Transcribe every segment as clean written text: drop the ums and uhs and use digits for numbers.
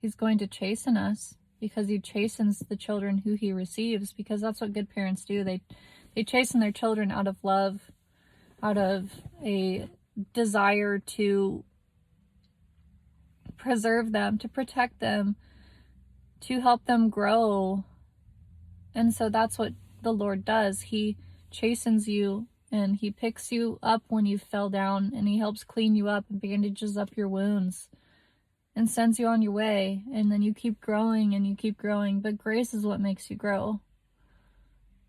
He's going to chasten us because he chastens the children who he receives, because that's what good parents do. They chasten their children out of love, out of a desire to preserve them, to protect them, to help them grow. And so that's what the Lord does. He chastens you and he picks you up when you fell down, and he helps clean you up and bandages up your wounds and sends you on your way. And then you keep growing and you keep growing. But grace is what makes you grow.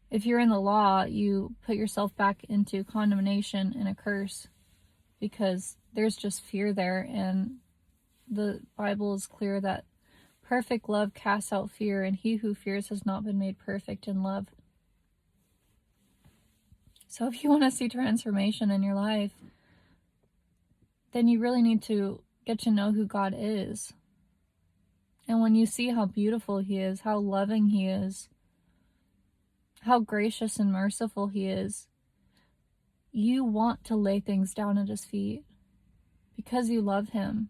If you're in the law, you put yourself back into condemnation and a curse, because there's just fear there. And the Bible is clear that perfect love casts out fear, and he who fears has not been made perfect in love. So if you want to see transformation in your life, then you really need to get to know who God is. And when you see how beautiful he is, how loving he is, how gracious and merciful he is, you want to lay things down at his feet because you love him.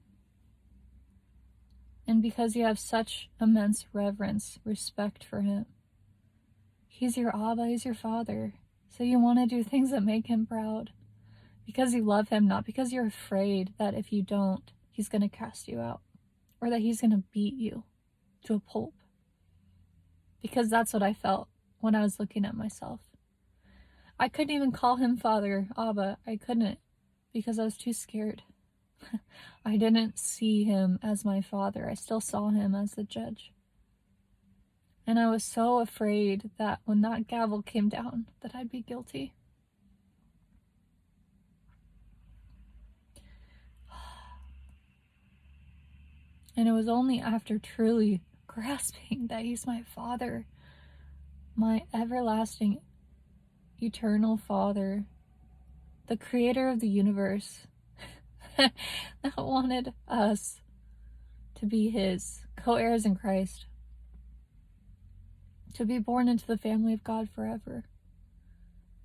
And because you have such immense reverence, respect for him. He's your Abba, he's your Father. So you want to do things that make him proud. Because you love him, not because you're afraid that if you don't, he's going to cast you out. Or that he's going to beat you to a pulp. Because that's what I felt when I was looking at myself. I couldn't even call him Father, Abba. I couldn't, because I was too scared. I didn't see him as my father. I still saw him as the judge. And I was so afraid that when that gavel came down, that I'd be guilty. And it was only after truly grasping that he's my Father, my everlasting, eternal Father, the creator of the universe, that wanted us to be his co-heirs in Christ, to be born into the family of God forever.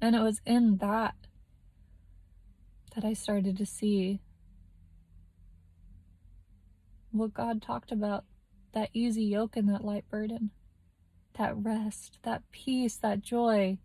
And it was in that I started to see what God talked about, that easy yoke and that light burden, that rest, that peace, that joy,